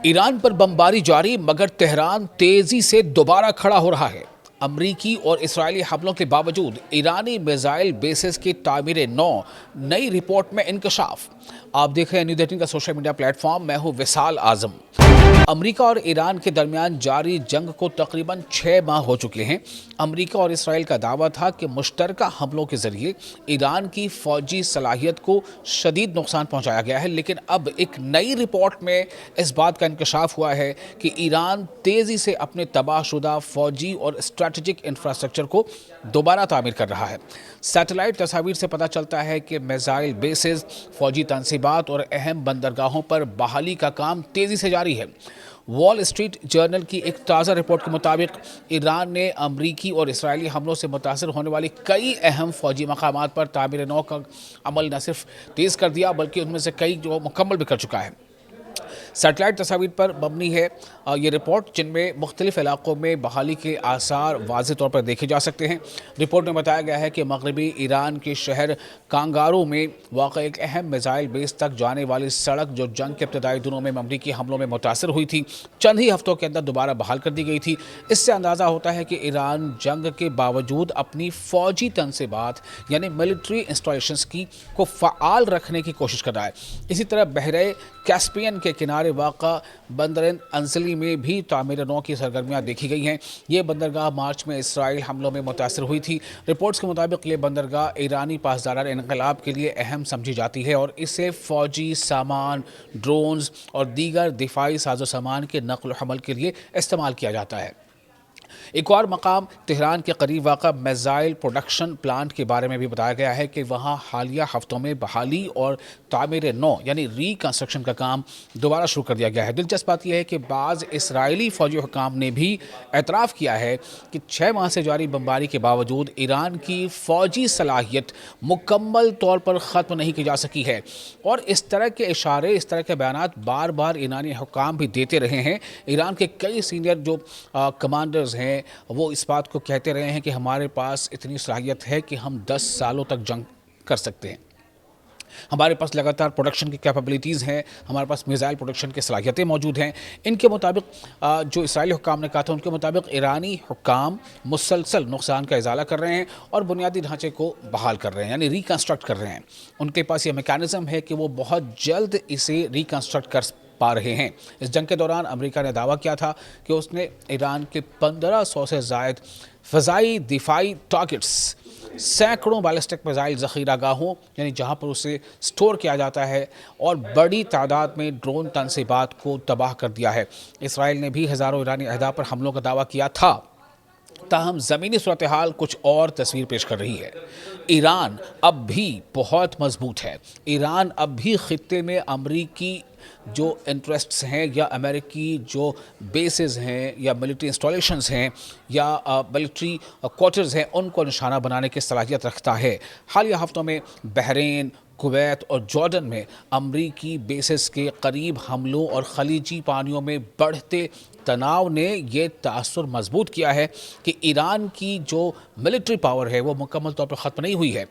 ایران پر بمباری جاری مگر تہران تیزی سے دوبارہ کھڑا ہو رہا ہے۔ امریکی اور اسرائیلی حملوں کے باوجود ایرانی میزائل بیسز کی تعمیر نو، نئی رپورٹ میں انکشاف۔ آپ دیکھ رہے ہیں نیوز 18 کا سوشل میڈیا پلیٹ فارم، میں ہوں وصال اعظم۔ امریکہ اور ایران کے درمیان جاری جنگ کو تقریباً 6 ماہ ہو چکے ہیں۔ امریکہ اور اسرائیل کا دعویٰ تھا کہ مشترکہ حملوں کے ذریعے ایران کی فوجی صلاحیت کو شدید نقصان پہنچایا گیا ہے، لیکن اب ایک نئی رپورٹ میں اس بات کا انکشاف ہوا ہے کہ ایران تیزی سے اپنے تباہ شدہ فوجی اور اسٹریٹجک انفراسٹرکچر کو دوبارہ تعمیر کر رہا ہے۔ سیٹلائٹ تصاویر سے پتہ چلتا ہے کہ میزائل بیسز، فوجی تنصیبات اور اہم بندرگاہوں پر بحالی کا کام تیزی سے جاری ہے۔ وال اسٹریٹ جرنل کی ایک تازہ رپورٹ کے مطابق ایران نے امریکی اور اسرائیلی حملوں سے متاثر ہونے والی کئی اہم فوجی مقامات پر تعمیر نو کا عمل نہ صرف تیز کر دیا بلکہ ان میں سے کئی جو مکمل بھی کر چکا ہے۔ سیٹلائٹ تصاویر پر مبنی ہے یہ رپورٹ، جن میں مختلف علاقوں میں بحالی کے آثار واضح طور پر دیکھے جا سکتے ہیں۔ رپورٹ میں بتایا گیا ہے کہ مغربی ایران کے شہر کانگارو میں واقع ایک اہم میزائل بیس تک جانے والی سڑک، جو جنگ کے ابتدائی دنوں میں امریکی حملوں میں متاثر ہوئی تھی، چند ہی ہفتوں کے اندر دوبارہ بحال کر دی گئی تھی۔ اس سے اندازہ ہوتا ہے کہ ایران جنگ کے باوجود اپنی فوجی تنصیبات یعنی ملٹری انسٹالیشنز کو فعال رکھنے کی کوشش کر رہا ہے۔ اسی طرح بحیرہ کیسپیئن کے کنارے واقع بندر انزلی میں بھی تعمیر نو کی سرگرمیاں دیکھی گئی ہیں۔ یہ بندرگاہ مارچ میں اسرائیل حملوں میں متاثر ہوئی تھی۔ رپورٹس کے مطابق یہ بندرگاہ ایرانی پاسداران انقلاب کے لیے اہم سمجھی جاتی ہے اور اسے فوجی سامان، ڈرونز اور دیگر دفاعی ساز و سامان کے نقل و حمل کے لیے استعمال کیا جاتا ہے۔ ایک اور مقام تہران کے قریب واقع میزائل پروڈکشن پلانٹ کے بارے میں بھی بتایا گیا ہے کہ وہاں حالیہ ہفتوں میں بحالی اور تعمیر نو یعنی ری کنسٹرکشن کا کام دوبارہ شروع کر دیا گیا ہے۔ دلچسپ بات یہ ہے کہ بعض اسرائیلی فوجی حکام نے بھی اعتراف کیا ہے کہ 6 ماہ سے جاری بمباری کے باوجود ایران کی فوجی صلاحیت مکمل طور پر ختم نہیں کی جا سکی ہے، اور اس طرح کے اشارے، اس طرح کے بیانات بار بار ایرانی حکام بھی دیتے رہے ہیں۔ ایران کے کئی سینئر جو کمانڈرز ہیں وہ اس بات کو کہتے رہے ہیں کہ ہمارے پاس اتنی صلاحیت ہے کہ ہم 10 سالوں تک جنگ کر سکتے ہیں، ہمارے پاس لگاتار پروڈکشن کی کیپیبلٹیز ہیں، ہمارے پاس میزائل پروڈکشن کی صلاحیتیں موجود ہیں۔ ان کے مطابق جو اسرائیلی حکام نے کہا تھا، ان کے مطابق ایرانی حکام مسلسل نقصان کا ازالہ کر رہے ہیں اور بنیادی ڈھانچے کو بحال کر رہے ہیں یعنی ریکنسٹرکٹ کر رہے ہیں۔ ان کے پاس یہ میکانزم ہے کہ وہ بہت جلد اسے ریکنسٹرکٹ کر پا رہے ہیں۔ اس جنگ کے دوران امریکہ نے دعویٰ کیا تھا کہ اس نے ایران کے 1500 سے زائد فضائی دفاعی ٹارگٹس، سینکڑوں بیلسٹک میزائل ذخیرہ گاہوں یعنی جہاں پر اسے سٹور کیا جاتا ہے، اور بڑی تعداد میں ڈرون تنصیبات کو تباہ کر دیا ہے۔ اسرائیل نے بھی ہزاروں ایرانی اہداف پر حملوں کا دعویٰ کیا تھا، تاہم زمینی صورتحال کچھ اور تصویر پیش کر رہی ہے۔ ایران اب بھی بہت مضبوط ہے۔ ایران اب بھی خطے میں امریکی جو انٹرسٹس ہیں یا امریکی جو بیسز ہیں یا ملٹری انسٹالیشنز ہیں یا ملٹری کوارٹرز ہیں، ان کو نشانہ بنانے کی صلاحیت رکھتا ہے۔ حالیہ ہفتوں میں بحرین، کویت اور جارڈن میں امریکی بیسز کے قریب حملوں اور خلیجی پانیوں میں بڑھتے تناؤ نے یہ تاثر مضبوط کیا ہے کہ ایران کی جو ملٹری پاور ہے وہ مکمل طور پر ختم نہیں ہوئی ہے۔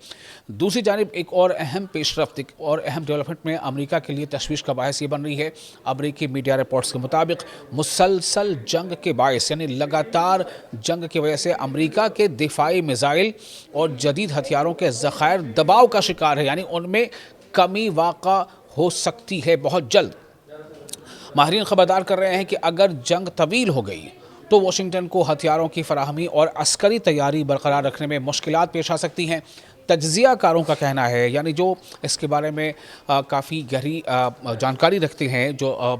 دوسری جانب ایک اور اہم پیش رفت، ایک اور اہم ڈیولپمنٹ میں امریکہ کے لیے تشویش کا باعث یہ بن رہی ہے۔ امریکی میڈیا رپورٹس کے مطابق مسلسل جنگ کے باعث یعنی لگاتار جنگ کی وجہ سے امریکہ کے دفاعی میزائل اور جدید ہتھیاروں کے ذخائر دباؤ کا شکار ہے، یعنی ان میں کمی واقع ہو سکتی ہے بہت جلد۔ ماہرین خبردار کر رہے ہیں کہ اگر جنگ طویل ہو گئی تو واشنگٹن کو ہتھیاروں کی فراہمی اور عسکری تیاری برقرار رکھنے میں مشکلات پیش آ سکتی ہیں۔ تجزیہ کاروں کا کہنا ہے، یعنی جو اس کے بارے میں کافی گہری جانکاری رکھتے ہیں، جو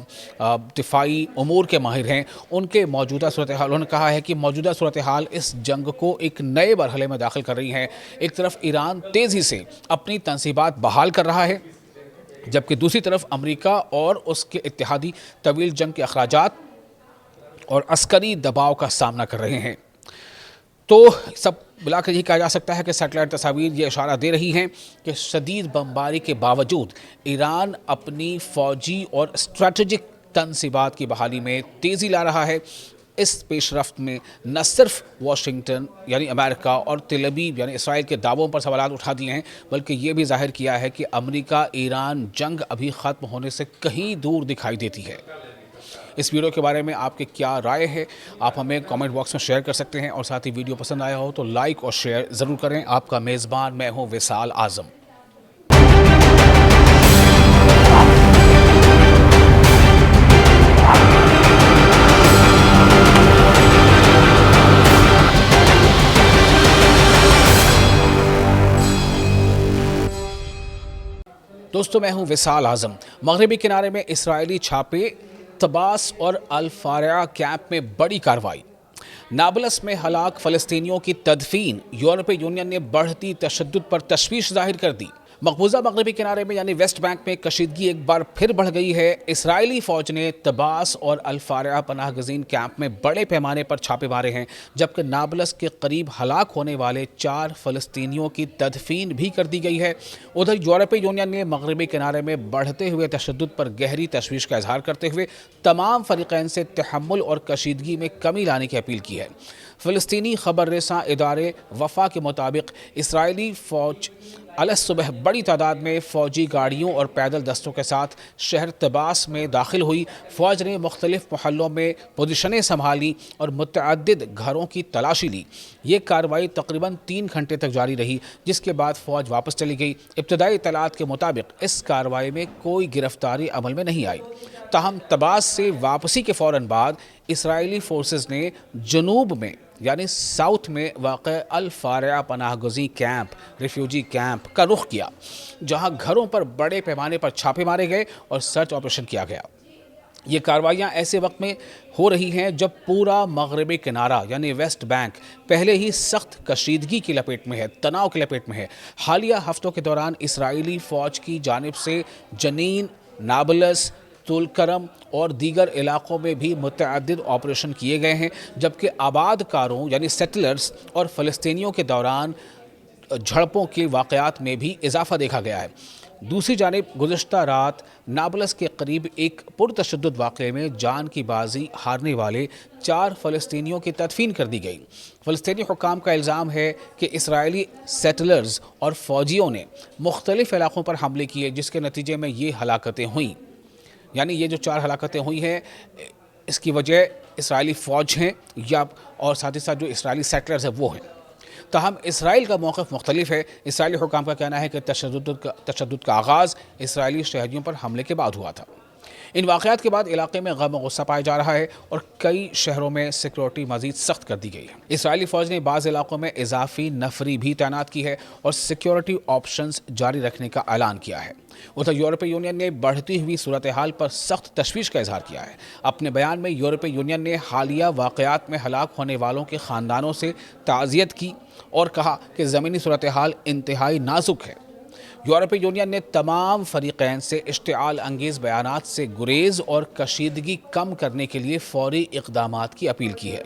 دفاعی امور کے ماہر ہیں، ان کے موجودہ صورتحال، انہوں نے کہا ہے کہ موجودہ صورتحال اس جنگ کو ایک نئے مرحلے میں داخل کر رہی ہے۔ ایک طرف ایران تیزی سے اپنی تنصیبات بحال کر رہا ہے، جبکہ دوسری طرف امریکہ اور اس کے اتحادی طویل جنگ کے اخراجات اور عسکری دباؤ کا سامنا کر رہے ہیں۔ تو سب ملا کر یہ کہا جا سکتا ہے کہ سیٹلائٹ تصاویر یہ اشارہ دے رہی ہیں کہ شدید بمباری کے باوجود ایران اپنی فوجی اور اسٹریٹجک تنصیبات کی بحالی میں تیزی لا رہا ہے۔ اس پیش رفت میں نہ صرف واشنگٹن یعنی امریکہ اور تل ابیب یعنی اسرائیل کے دعووں پر سوالات اٹھا دیے ہیں، بلکہ یہ بھی ظاہر کیا ہے کہ امریکہ ایران جنگ ابھی ختم ہونے سے کہیں دور دکھائی دیتی ہے۔ اس ویڈیو کے بارے میں آپ کی کیا رائے ہے آپ ہمیں کامنٹ باکس میں شیئر کر سکتے ہیں، اور ساتھ ہی ویڈیو پسند آیا ہو تو لائک اور شیئر ضرور کریں۔ آپ کا میزبان میں ہوں وصال اعظم۔ دوستو، میں ہوں وصال اعظم۔ مغربی کنارے میں اسرائیلی چھاپے، طباس اور الفارعہ کیمپ میں بڑی کارروائی۔ نابلس میں ہلاک فلسطینیوں کی تدفین، یورپی یونین نے بڑھتی تشدد پر تشویش ظاہر کر دی۔ مقبوضہ مغربی کنارے میں یعنی ویسٹ بینک میں کشیدگی ایک بار پھر بڑھ گئی ہے۔ اسرائیلی فوج نے طباس اور الفارعہ پناہ گزین کیمپ میں بڑے پیمانے پر چھاپے مارے ہیں، جبکہ نابلس کے قریب ہلاک ہونے والے 4 فلسطینیوں کی تدفین بھی کر دی گئی ہے۔ ادھر یورپی یونین نے مغربی کنارے میں بڑھتے ہوئے تشدد پر گہری تشویش کا اظہار کرتے ہوئے تمام فریقین سے تحمل اور کشیدگی میں کمی لانے کی اپیل کی ہے۔ فلسطینی خبر رساں ادارے وفا کے مطابق اسرائیلی فوج الصبح بڑی تعداد میں فوجی گاڑیوں اور پیدل دستوں کے ساتھ شہر طباس میں داخل ہوئی۔ فوج نے مختلف محلوں میں پوزیشنیں سنبھالی اور متعدد گھروں کی تلاشی لی۔ یہ کارروائی تقریباً 3 گھنٹے تک جاری رہی، جس کے بعد فوج واپس چلی گئی۔ ابتدائی اطلاعات کے مطابق اس کارروائی میں کوئی گرفتاری عمل میں نہیں آئی۔ تاہم طباس سے واپسی کے فوراً بعد اسرائیلی فورسز نے جنوب میں یعنی ساؤتھ میں واقع الفارعہ پناہ گزین کیمپ، ریفیوجی کیمپ کا رخ کیا، جہاں گھروں پر بڑے پیمانے پر چھاپے مارے گئے اور سرچ آپریشن کیا گیا۔ یہ کارروائیاں ایسے وقت میں ہو رہی ہیں جب پورا مغربی کنارہ یعنی ویسٹ بینک پہلے ہی سخت کشیدگی کی لپیٹ میں ہے، تناؤ کی لپیٹ میں ہے۔ حالیہ ہفتوں کے دوران اسرائیلی فوج کی جانب سے جنین، نابلس، طولکرم اور دیگر علاقوں میں بھی متعدد آپریشن کیے گئے ہیں، جبکہ آباد کاروں یعنی سیٹلرز اور فلسطینیوں کے دوران جھڑپوں کے واقعات میں بھی اضافہ دیکھا گیا ہے۔ دوسری جانب گزشتہ رات نابلس کے قریب ایک پرتشدد واقعے میں جان کی بازی ہارنے والے 4 فلسطینیوں کی تدفین کر دی گئی۔ فلسطینی حکام کا الزام ہے کہ اسرائیلی سیٹلرز اور فوجیوں نے مختلف علاقوں پر حملے کیے، جس کے نتیجے میں یہ ہلاکتیں ہوئیں۔ یعنی یہ جو 4 ہلاکتیں ہوئی ہیں، اس کی وجہ اسرائیلی فوج ہیں یا اور ساتھ ہی ساتھ جو اسرائیلی سیٹلرز ہیں وہ ہیں۔ تاہم اسرائیل کا موقف مختلف ہے۔ اسرائیلی حکام کا کہنا ہے کہ تشدد کا آغاز اسرائیلی شہریوں پر حملے کے بعد ہوا تھا۔ ان واقعات کے بعد علاقے میں غم و غصہ پایا جا رہا ہے اور کئی شہروں میں سیکورٹی مزید سخت کر دی گئی ہے۔ اسرائیلی فوج نے بعض علاقوں میں اضافی نفری بھی تعینات کی ہے اور سیکورٹی آپشنز جاری رکھنے کا اعلان کیا ہے۔ ادھر یورپی یونین نے بڑھتی ہوئی صورتحال پر سخت تشویش کا اظہار کیا ہے۔ اپنے بیان میں یورپی یونین نے حالیہ واقعات میں ہلاک ہونے والوں کے خاندانوں سے تعزیت کی اور کہا کہ زمینی صورتحال انتہائی نازک ہے۔ یورپی یونین نے تمام فریقین سے اشتعال انگیز بیانات سے گریز اور کشیدگی کم کرنے کے لیے فوری اقدامات کی اپیل کی ہے۔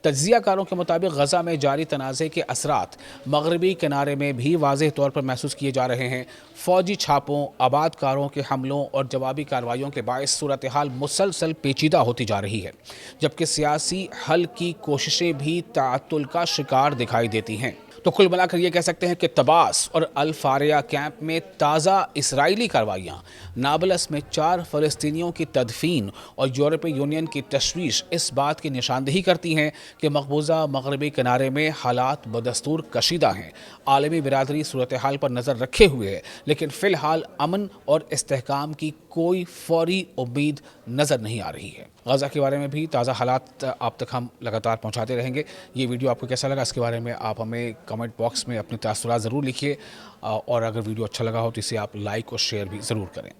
تجزیہ کاروں کے مطابق غزہ میں جاری تنازع کے اثرات مغربی کنارے میں بھی واضح طور پر محسوس کیے جا رہے ہیں۔ فوجی چھاپوں، آباد کاروں کے حملوں اور جوابی کارروائیوں کے باعث صورتحال مسلسل پیچیدہ ہوتی جا رہی ہے، جبکہ سیاسی حل کی کوششیں بھی تعطل کا شکار دکھائی دیتی ہیں۔ تو کل ملا کر یہ کہہ سکتے ہیں کہ طباس اور الفارعہ کیمپ میں تازہ اسرائیلی کارروائیاں، نابلس میں 4 فلسطینیوں کی تدفین اور یورپی یونین کی تشویش اس بات کی نشاندہی کرتی ہیں کہ مقبوضہ مغربی کنارے میں حالات بدستور کشیدہ ہیں۔ عالمی برادری صورتحال پر نظر رکھے ہوئے ہے، لیکن فی الحال امن اور استحکام کی کوئی فوری امید نظر نہیں آ رہی ہے۔ غزہ کے بارے میں بھی تازہ حالات آپ تک ہم لگاتار پہنچاتے رہیں گے۔ یہ ویڈیو آپ کو کیسا لگا، اس کے بارے میں آپ ہمیں کمنٹ باکس میں اپنے تاثرات ضرور لکھیے، اور اگر ویڈیو اچھا لگا ہو تو اسے آپ لائک اور شیئر بھی ضرور کریں۔